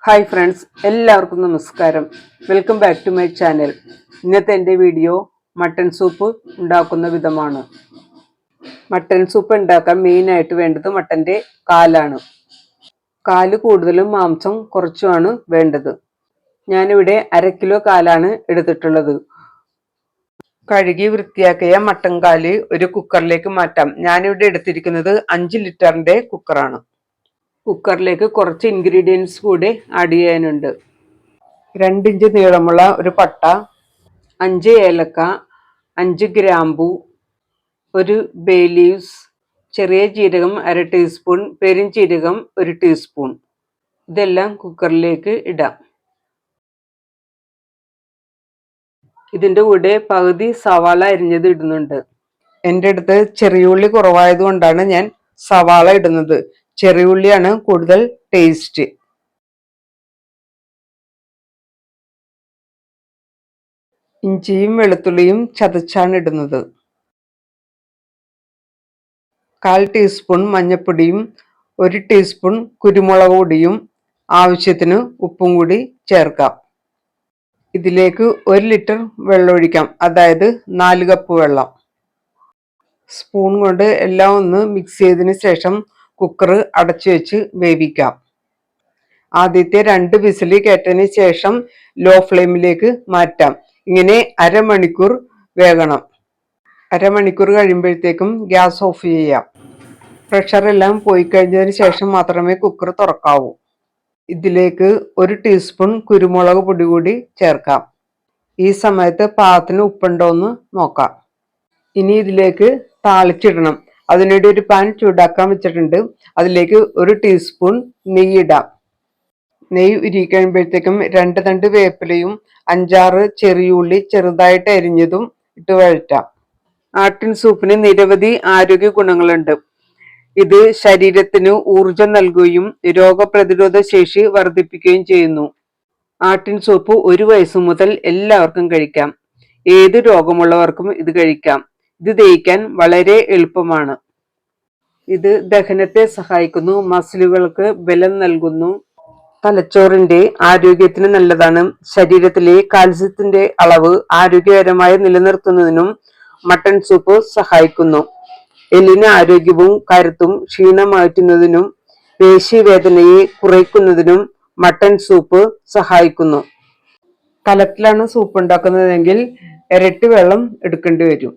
Hi friends, എല്ലാവർക്കും നമസ്കാരം. Welcome back to my channel. ഇന്നത്തെ എൻ്റെ വീഡിയോ മട്ടൺ സൂപ്പ് ഉണ്ടാക്കുന്ന വിധമാണ്. മട്ടൺ സൂപ്പ് ഉണ്ടാക്കാൻ മെയിനായിട്ട് വേണ്ടത് മട്ടൻ്റെ കാലാണ്. കാല് കൂടുതലും മാംസം കുറച്ചുമാണ് വേണ്ടത്. ഞാനിവിടെ 1/2 കിലോ കാലാണ് എടുത്തിട്ടുള്ളത്. കഴുകി വൃത്തിയാക്കിയ മട്ടൻ കാല് ഒരു കുക്കറിലേക്ക് മാറ്റാം. ഞാനിവിടെ എടുത്തിരിക്കുന്നത് 5 ലിറ്ററിൻ്റെ കുക്കറാണ്. കുക്കറിലേക്ക് കുറച്ച് ഇൻഗ്രീഡിയൻസ് കൂടി ആഡ് ചെയ്യാനുണ്ട്. 2 ഇഞ്ച് നീളമുള്ള ഒരു പട്ട, 5 ഏലക്ക, 5 ഗ്രാമ്പു, ഒരു ബേ ലീവ്സ്, ചെറിയ ജീരകം 1/2 ടീസ്പൂൺ, പെരുംജീരകം 1 ടീസ്പൂൺ. ഇതെല്ലാം കുക്കറിലേക്ക് ഇടാം. ഇതിൻ്റെ കൂടെ പകുതി സവാള അരിഞ്ഞത് ഇടുന്നുണ്ട്. എൻ്റെ അടുത്ത് ചെറിയുള്ളി കുറവായതുകൊണ്ടാണ് ഞാൻ സവാള ഇടുന്നത്. ചെറിയുള്ളിയാണ് കൂടുതൽ ടേസ്റ്റ്. ഇഞ്ചിയും വെളുത്തുള്ളിയും ചതച്ചാണ് ഇടുന്നത്. 1/4 ടീസ്പൂൺ മഞ്ഞൾപ്പൊടിയും 1 ടീസ്പൂൺ കുരുമുളക് പൊടിയും ആവശ്യത്തിന് ഉപ്പും കൂടി ചേർക്കാം. ഇതിലേക്ക് 1 ലിറ്റർ വെള്ളം ഒഴിക്കാം, അതായത് 4 കപ്പ് വെള്ളം. സ്പൂൺ കൊണ്ട് എല്ലാം ഒന്ന് മിക്സ് ചെയ്തതിന് ശേഷം കുക്കർ അടച്ചു വെച്ച് വേവിക്കാം. ആദ്യത്തെ 2 വിസിൽ കേട്ടതിന് ശേഷം ലോ ഫ്ലെയിമിലേക്ക് മാറ്റാം. ഇങ്ങനെ അരമണിക്കൂർ വേകണം. അരമണിക്കൂർ കഴിയുമ്പോഴത്തേക്കും ഗ്യാസ് ഓഫ് ചെയ്യാം. പ്രഷറെല്ലാം പോയി കഴിഞ്ഞതിന് ശേഷം മാത്രമേ കുക്കർ തുറക്കാവൂ. ഇതിലേക്ക് 1 ടീസ്പൂൺ കുരുമുളക് പൊടി കൂടി ചേർക്കാം. ഈ സമയത്ത് പാകത്തിന് ഉപ്പുണ്ടോ എന്ന് നോക്കാം. ഇനി ഇതിലേക്ക് താളിച്ചിടണം. അതിനിടെ ഒരു പാൻ ചൂടാക്കാൻ വെച്ചിട്ടുണ്ട്. അതിലേക്ക് 1 ടീസ്പൂൺ നെയ്യ് ഇടാം. നെയ്യ് ഉരുകി കഴിയുമ്പോഴത്തേക്കും 2 തണ്ട് വേപ്പിലയും 5-6 ചെറിയുള്ളി ചെറുതായിട്ട് അരിഞ്ഞതും ഇട്ട് വഴറ്റാം. ആട്ടിൻ സൂപ്പിന് നിരവധി ആരോഗ്യ ഗുണങ്ങളുണ്ട്. ഇത് ശരീരത്തിന് ഊർജം നൽകുകയും രോഗപ്രതിരോധ ശേഷി വർദ്ധിപ്പിക്കുകയും ചെയ്യുന്നു. ആട്ടിൻ സൂപ്പ് 1 വയസ്സ് മുതൽ എല്ലാവർക്കും കഴിക്കാം. ഏത് രോഗമുള്ളവർക്കും ഇത് കഴിക്കാം. ഇത് ദഹിക്കാൻ വളരെ എളുപ്പമാണ്. ഇത് ദഹനത്തെ സഹായിക്കുന്നു, മസിലുകൾക്ക് ബലം നൽകുന്നു, തലച്ചോറിന്റെ ആരോഗ്യത്തിന് നല്ലതാണ്. ശരീരത്തിലെ കാൽസ്യത്തിന്റെ അളവ് ആരോഗ്യകരമായി നിലനിർത്തുന്നതിനും മട്ടൺ സൂപ്പ് സഹായിക്കുന്നു. എല്ലിന് ആരോഗ്യവും കരുത്തും ക്ഷീണം മാറ്റുന്നതിനും പേശിവേദനയെ കുറയ്ക്കുന്നതിനും മട്ടൺ സൂപ്പ് സഹായിക്കുന്നു. കലത്തിലാണ് സൂപ്പ് ഉണ്ടാക്കുന്നതെങ്കിൽ ഇരട്ടി വെള്ളം എടുക്കേണ്ടി വരും.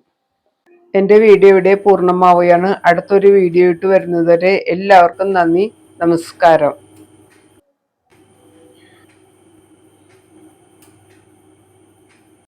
എൻ്റെ വീഡിയോ ഇവിടെ പൂർണ്ണമാവുകയാണ്. അടുത്തൊരു വീഡിയോ ഇട്ട് വരുന്നതുവരെ എല്ലാവർക്കും നന്ദി, നമസ്കാരം.